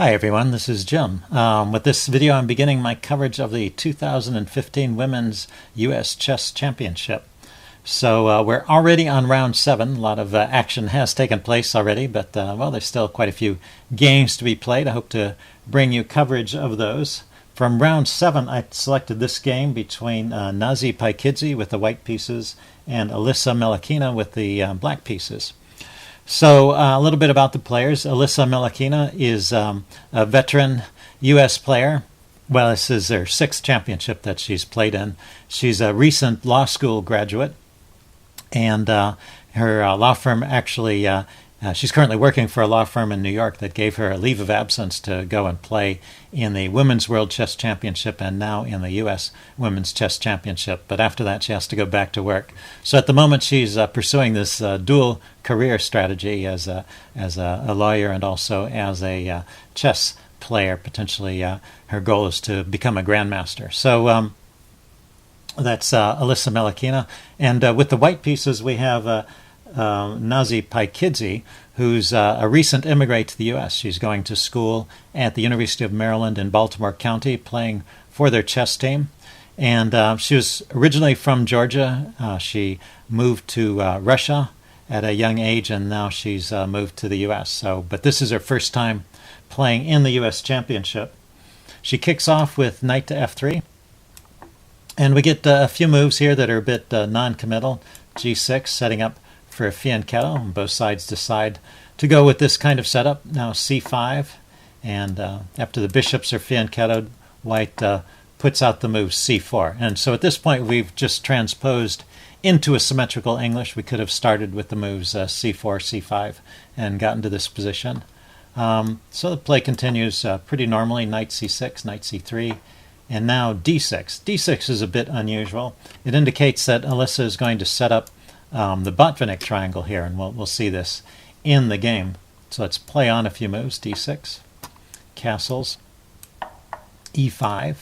Hi everyone, this is Jim. With this video I'm beginning my coverage of the 2015 Women's U.S. Chess Championship. So we're already on round 7. A lot of action has taken place already, but well, there's still quite a few games to be played. I hope to bring you coverage of those. From round 7 I selected this game between Nazi Paikidze with the white pieces and Alisa Melekhina with the black pieces. So a little bit about the players. Alisa Melekhina is a veteran U.S. player. Well, this is her 6th championship that she's played in. She's a recent law school graduate, and her law firm actually, she's currently working for a law firm in New York that gave her a leave of absence to go and play in the Women's World Chess Championship and now in the U.S. Women's Chess Championship. But after that, she has to go back to work. So at the moment, she's pursuing this dual career strategy as a lawyer and also as a chess player. Potentially, her goal is to become a grandmaster. So that's Alisa Melekhina. And with the white pieces, we have Nazi Paikidze, who's a recent immigrant to the U.S. She's going to school at the University of Maryland in Baltimore County, playing for their chess team. And she was originally from Georgia. She moved to Russia at a young age, and now she's moved to the U.S. But this is her first time playing in the U.S. Championship. She kicks off with knight to f3. And we get a few moves here that are a bit non-committal. g6, setting up for a fianchetto, and both sides decide to go with this kind of setup. Now c5, and after the bishops are fianchettoed, white puts out the move c4. And so at this point we've just transposed into a symmetrical English. We could have started with the moves c4, c5, and gotten to this position. So the play continues pretty normally. Knight c6, knight c3, and now d6. d6 is a bit unusual. It indicates that Alisa is going to set up the Botvinnik triangle here, and we'll see this in the game. So let's play on a few moves. d6, castles, e5,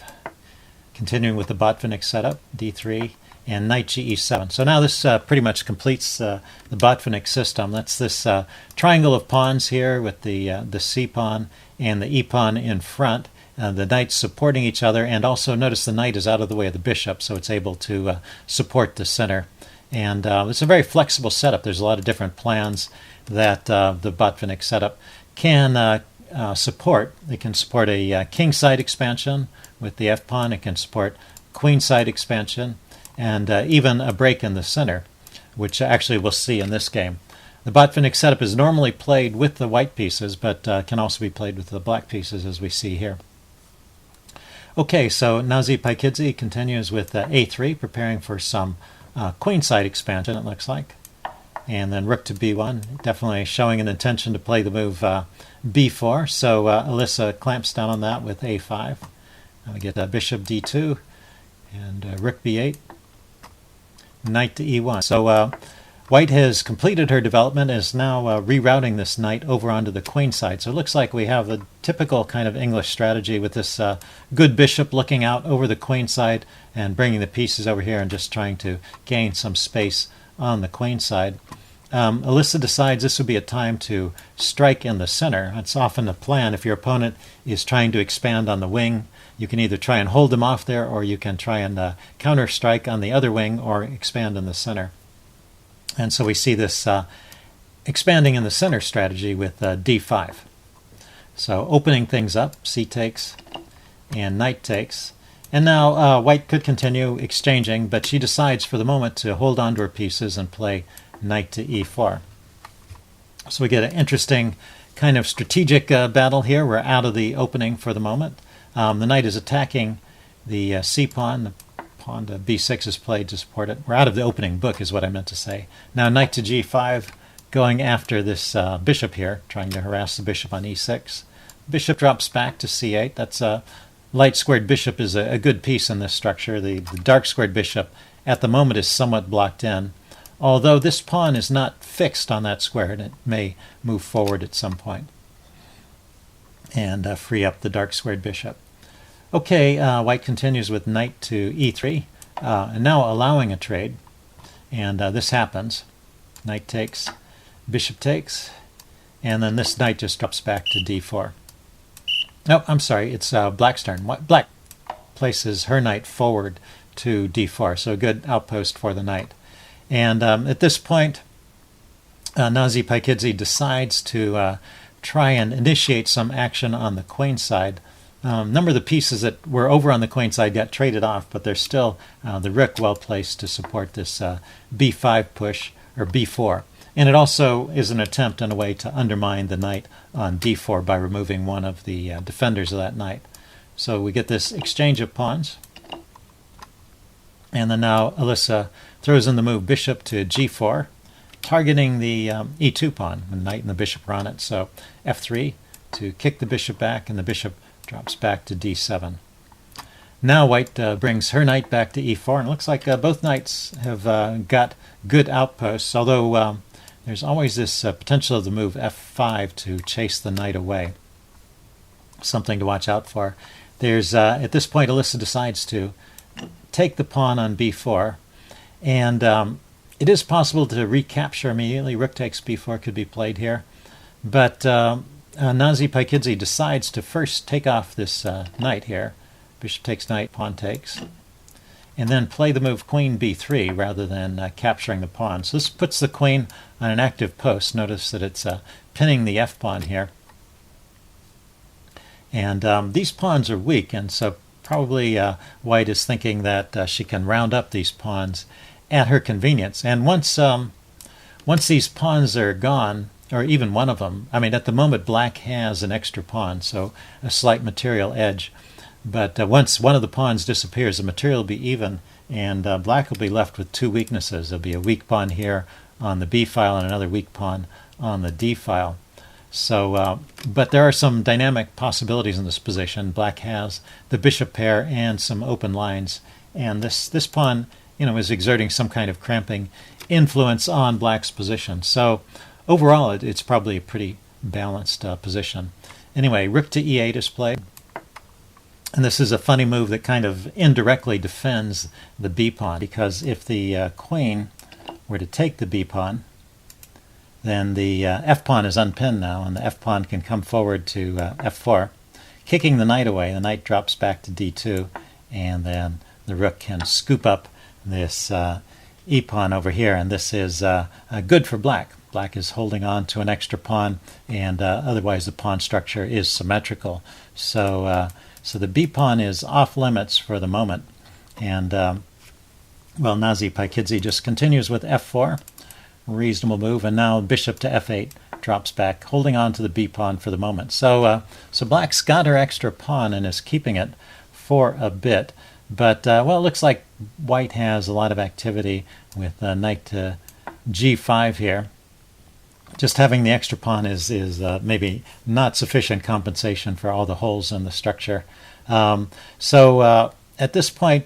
continuing with the Botvinnik setup, d3, and knight ge7. So now this pretty much completes the Botvinnik system. That's this triangle of pawns here with the c pawn and the e pawn in front. The knights supporting each other, and also notice the knight is out of the way of the bishop, so it's able to support the center. And it's a very flexible setup. There's a lot of different plans that the Botvinnik setup can support. It can support a kingside expansion with the f-pawn. It can support queenside expansion, and even a break in the center, which actually we'll see in this game. The Botvinnik setup is normally played with the white pieces, but can also be played with the black pieces, as we see here. Okay, so Nazi Paikidze continues with a3, preparing for some queenside expansion, it looks like. And then rook to b1, definitely showing an intention to play the move b4. So Alisa clamps down on that with a5. Now we get bishop d2 and rook b8, knight to e1. So white has completed her development, is now rerouting this knight over onto the queenside. So it looks like we have the typical kind of English strategy with this good bishop looking out over the queenside and bringing the pieces over here and just trying to gain some space on the queenside. Alisa decides this would be a time to strike in the center. That's often a plan. If your opponent is trying to expand on the wing, you can either try and hold them off there, or you can try and counter strike on the other wing or expand in the center. And so we see this expanding in the center strategy with d5. So opening things up, c takes and knight takes. And now white could continue exchanging, but she decides for the moment to hold on to her pieces and play knight to e4. So we get an interesting kind of strategic battle here. We're out of the opening for the moment. The knight is attacking the c-pawn. The pawn to b6 is played to support it. We're out of the opening book is what I meant to say. Now knight to g5, going after this bishop here, trying to harass the bishop on e6. Bishop drops back to c8. That's a light squared bishop is a good piece in this structure. The dark squared bishop at the moment is somewhat blocked in, although this pawn is not fixed on that square, and it may move forward at some point and free up the dark squared bishop. Okay, white continues with knight to e3, and now allowing a trade, and this happens. Knight takes, bishop takes, and then this knight just drops back to d4. Oh, I'm sorry, it's black's turn. Black places her knight forward to d4, so a good outpost for the knight. And at this point, Nazi Paikidze decides to try and initiate some action on the queenside. A number of the pieces that were over on the queenside got traded off, but there's still the rook well placed to support this b5 push, or b4. And it also is an attempt in a way to undermine the knight on d4 by removing one of the defenders of that knight. So we get this exchange of pawns. And then now Alisa throws in the move bishop to g4, targeting the e2 pawn. The knight and the bishop are on it. So f3 to kick the bishop back, and the bishop drops back to d7. Now white brings her knight back to e4, and it looks like both knights have got good outposts, although there's always this potential of the move f5 to chase the knight away. Something to watch out for. There's at this point, Alisa decides to take the pawn on b4, and it is possible to recapture immediately. Rook takes b4 could be played here, but Nazi Paikidze decides to first take off this knight here. Bishop takes knight, pawn takes, and then play the move queen b3 rather than capturing the pawn. So this puts the queen on an active post. Notice that it's pinning the f-pawn here. And these pawns are weak, and so probably white is thinking that she can round up these pawns at her convenience. And once these pawns are gone, or even one of them, I mean, at the moment black has an extra pawn, so a slight material edge. But once one of the pawns disappears, the material will be even, and black will be left with two weaknesses. There'll be a weak pawn here on the b file and another weak pawn on the d file. So, but there are some dynamic possibilities in this position. Black has the bishop pair and some open lines, and this pawn, is exerting some kind of cramping influence on black's position. So, overall, it's probably a pretty balanced position. Anyway, rook to e8 is played. And this is a funny move that kind of indirectly defends the b-pawn, because if the queen were to take the b-pawn, then the f-pawn is unpinned now, and the f-pawn can come forward to f4, kicking the knight away. The knight drops back to d2, and then the rook can scoop up this e-pawn over here, and this is good for black. Black is holding on to an extra pawn, and otherwise the pawn structure is symmetrical. So the b-pawn is off limits for the moment, and Nazi Paikidze just continues with f4, reasonable move, and now bishop to f8 drops back, holding on to the b-pawn for the moment. So black's got her extra pawn and is keeping it for a bit, but it looks like white has a lot of activity with knight to g5 here. Just having the extra pawn is maybe not sufficient compensation for all the holes in the structure. At this point,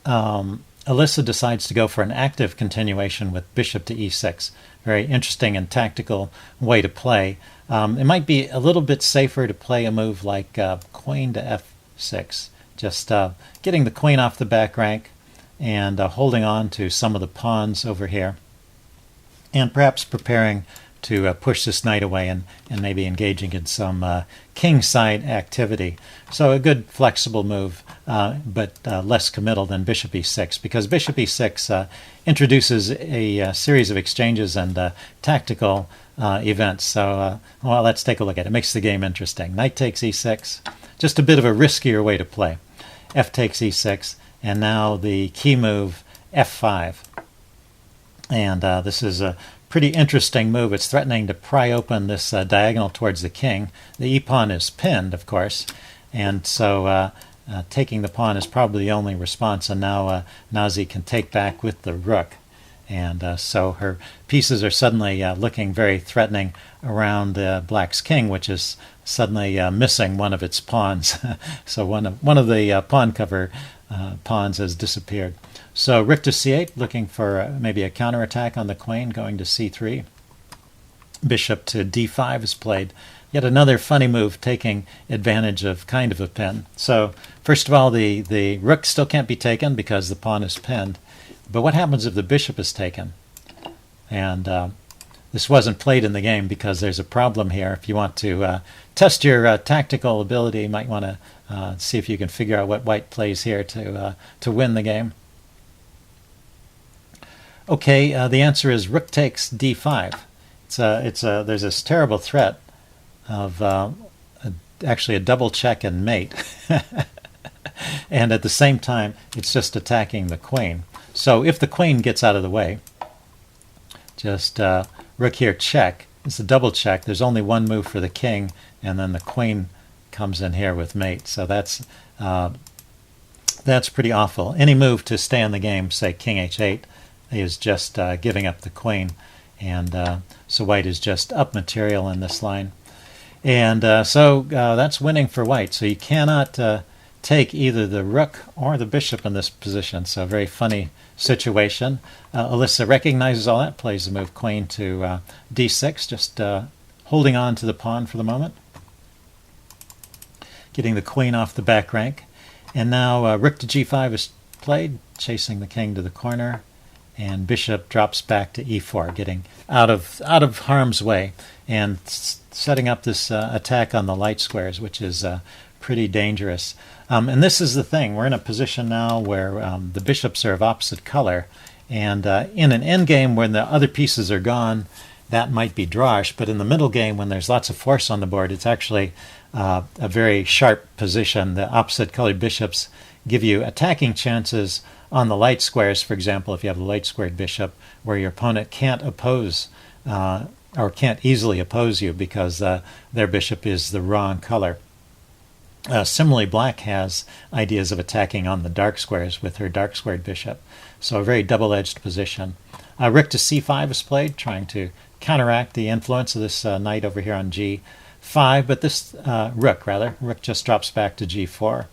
Alisa decides to go for an active continuation with bishop to e6. Very interesting and tactical way to play. It might be a little bit safer to play a move like queen to f6, just getting the queen off the back rank and holding on to some of the pawns over here, and perhaps preparing to push this knight away and maybe engaging in some kingside activity. So a good flexible move, but less committal than bishop e6, because bishop e6 introduces a series of exchanges and tactical events. So let's take a look at it. It makes the game interesting. Knight takes e6, just a bit of a riskier way to play. F takes e6, and now the key move f5. And this is a pretty interesting move. It's threatening to pry open this diagonal towards the king. The e-pawn is pinned, of course, and so taking the pawn is probably the only response, and now Nazi can take back with the rook. And so her pieces are suddenly looking very threatening around black's king, which is suddenly missing one of its pawns. So one of the pawn cover pawns has disappeared. So rook to c8, looking for maybe a counterattack on the queen, going to c3. Bishop to d5 is played. Yet another funny move, taking advantage of kind of a pin. So first of all, the rook still can't be taken because the pawn is pinned. But what happens if the bishop is taken? And this wasn't played in the game because there's a problem here. If you want to test your tactical ability, you might want to see if you can figure out what white plays here to win the game. Okay, the answer is rook takes d5. There's this terrible threat of actually a double check and mate. And at the same time, it's just attacking the queen. So if the queen gets out of the way, just rook here check. It's a double check. There's only one move for the king, and then the queen comes in here with mate. So that's pretty awful. Any move to stay in the game, say king h8, is just giving up the queen. And so white is just up material in this line. And so that's winning for white. So you cannot take either the rook or the bishop in this position. So a very funny situation. Alisa recognizes all that, plays the move queen to d6, just holding on to the pawn for the moment, getting the queen off the back rank. And now rook to g5 is played, chasing the king to the corner, and bishop drops back to e4, getting out of harm's way and setting up this attack on the light squares, which is pretty dangerous. And this is the thing. We're in a position now where the bishops are of opposite color, and in an endgame when the other pieces are gone, that might be drawish, but in the middle game when there's lots of force on the board, it's actually a very sharp position. The opposite colored bishops give you attacking chances on the light squares, for example, if you have a light squared bishop, where your opponent can't oppose or can't easily oppose you because their bishop is the wrong color. Similarly, black has ideas of attacking on the dark squares with her dark squared bishop. So a very double-edged position. Rook to c5 is played, trying to counteract the influence of this knight over here on g5, but this rook just drops back to g4.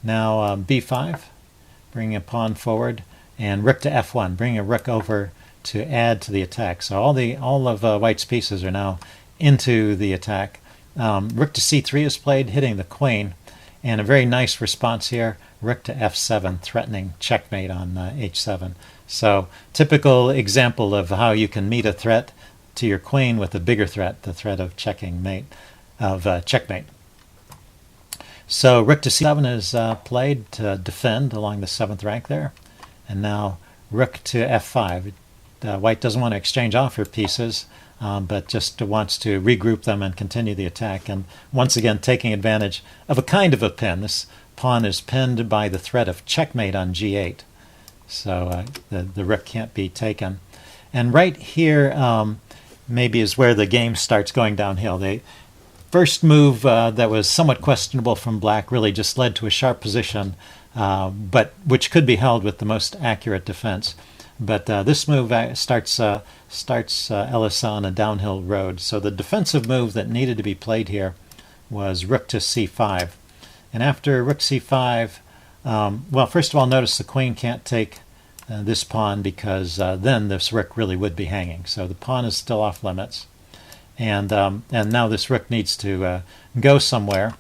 Now b5, bringing a pawn forward, and rook to f1, bringing a rook over to add to the attack. So all of white's pieces are now into the attack. Rook to c3 is played, hitting the queen, and a very nice response here, rook to f7, threatening checkmate on h7. So typical example of how you can meet a threat to your queen with a bigger threat, the threat of checkmate. So rook to c7 is played to defend along the 7th rank there, and now rook to f5. White doesn't want to exchange off her pieces, but just wants to regroup them and continue the attack. And once again, taking advantage of a kind of a pin. This pawn is pinned by the threat of checkmate on g8. So the rook can't be taken. And right here maybe is where the game starts going downhill. The first move that was somewhat questionable from black really just led to a sharp position, but which could be held with the most accurate defense. But this move starts Alisa on a downhill road. So the defensive move that needed to be played here was rook to c5. And after rook c5, well, first of all, notice the queen can't take this pawn because then this rook really would be hanging. So the pawn is still off limits. And now this rook needs to go somewhere.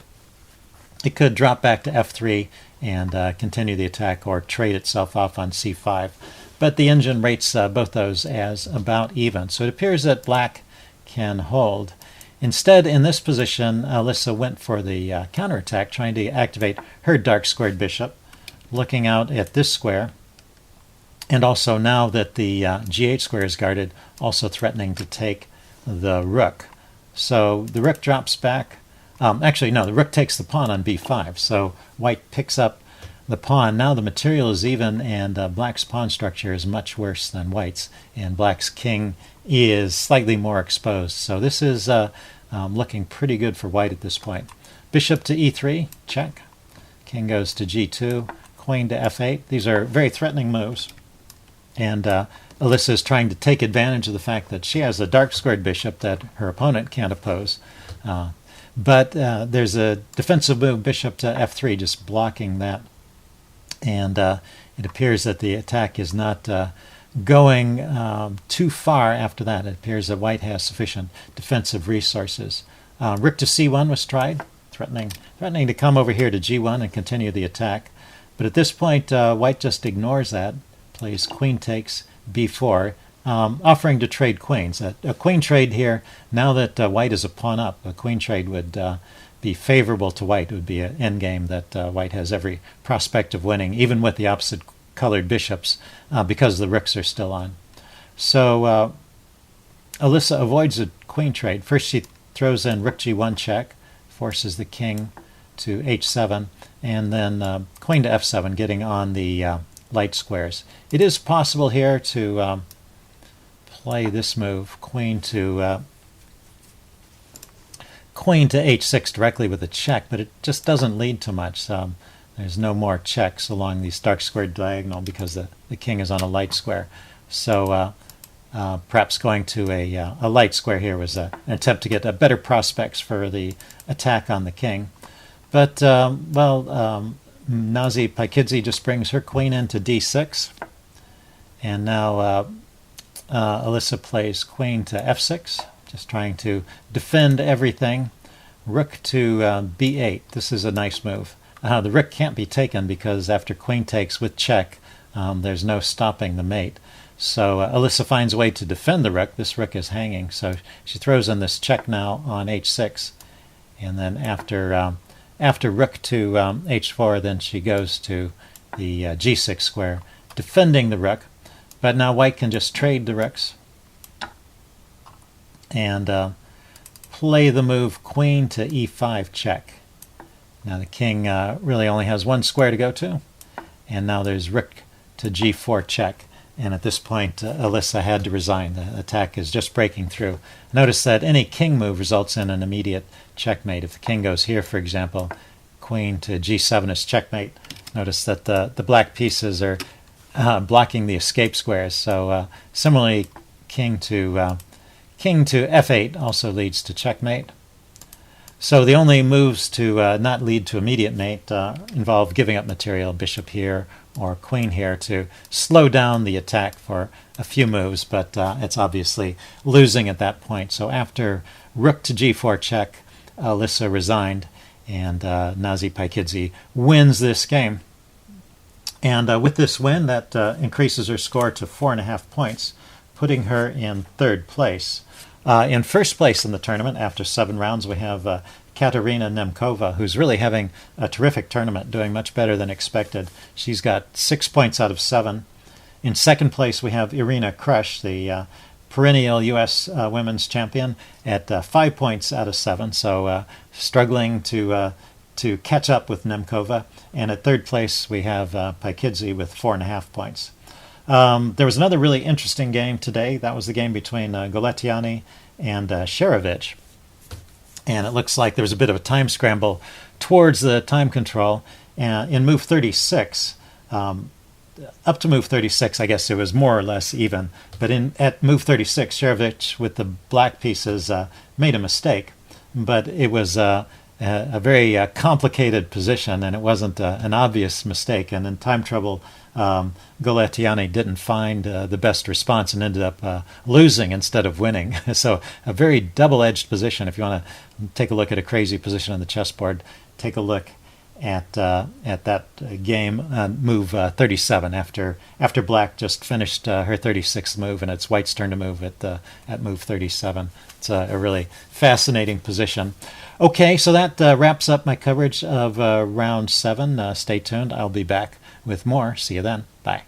It could drop back to f3 and continue the attack or trade itself off on c5. But the engine rates both those as about even. So it appears that black can hold. Instead, in this position, Alisa went for the counterattack, trying to activate her dark squared bishop, looking out at this square. And also now that the g8 square is guarded, also threatening to take the rook. So the rook drops back. Actually, no, the rook takes the pawn on b5. So white picks up the pawn. Now the material is even, and black's pawn structure is much worse than white's, and black's king is slightly more exposed. So this is looking pretty good for white at this point. Bishop to e3, check. King goes to g2, queen to f8. These are very threatening moves, and Alisa is trying to take advantage of the fact that she has a dark squared bishop that her opponent can't oppose. But there's a defensive move, bishop to f3, just blocking that. And it appears that the attack is not going too far after that. It appears that white has sufficient defensive resources. Rook to c1 was tried, threatening to come over here to g1 and continue the attack. But at this point, white just ignores that, plays queen takes b4. offering to trade queens. A queen trade here, now that white is a pawn up, a queen trade would be favorable to white. It would be an endgame that white has every prospect of winning, even with the opposite colored bishops, because the rooks are still on. So Alisa avoids a queen trade. First she throws in rook g1 check, forces the king to h7, and then queen to f7, getting on the light squares. It is possible here to play this move, queen to h6 directly with a check, but it just doesn't lead to much. There's no more checks along the dark squared diagonal because the king is on a light square. So perhaps going to a light square here was an attempt to get better prospects for the attack on the king. But, Nazi Paikidze just brings her queen into d6. And now Alisa plays queen to f6, just trying to defend everything. Rook to b8. This is a nice move. The rook can't be taken because after queen takes with check, there's no stopping the mate. So Alisa finds a way to defend the rook. This rook is hanging, so she throws in this check now on h6. And then after rook to h4, then she goes to the g6 square, defending the rook. But now white can just trade the rooks and play the move queen to e5 check. Now the king really only has one square to go to, and now there's rook to g4 check. And at this point, Alisa had to resign. The attack is just breaking through. Notice that any king move results in an immediate checkmate. If the king goes here, for example, queen to g7 is checkmate. Notice that the black pieces are blocking the escape squares. So similarly, king to f8 also leads to checkmate. So the only moves to not lead to immediate mate involve giving up material, bishop here or queen here, to slow down the attack for a few moves, but it's obviously losing at that point. So after rook to g4 check, Alisa resigned, and Nazi Paikidze wins this game. And with this win, that increases her score to 4.5 points, putting her in third place. In first place in the tournament, after 7 rounds, we have Katerina Nemcova, who's really having a terrific tournament, doing much better than expected. She's got 6 points out of 7. In second place, we have Irina Krush, the perennial U.S. women's champion, at 5 points out of 7, so struggling to catch up with Nemcova. And at third place, we have Paikidze with 4.5 points. There was another really interesting game today. That was the game between Goletiani and Sherovich. And it looks like there was a bit of a time scramble towards the time control. In move 36, up to move 36, I guess it was more or less even. But at move 36, Sherovich with the black pieces made a mistake. But it was a very complicated position, and it wasn't an obvious mistake. And in time trouble, Goletiani didn't find the best response and ended up losing instead of winning. So a very double-edged position. If you want to take a look at a crazy position on the chessboard, take a look at that game, move 37. After Black just finished her 36th move, and it's White's turn to move at move 37. It's a really fascinating position. Okay, so that wraps up my coverage of round 7. Stay tuned. I'll be back with more. See you then. Bye.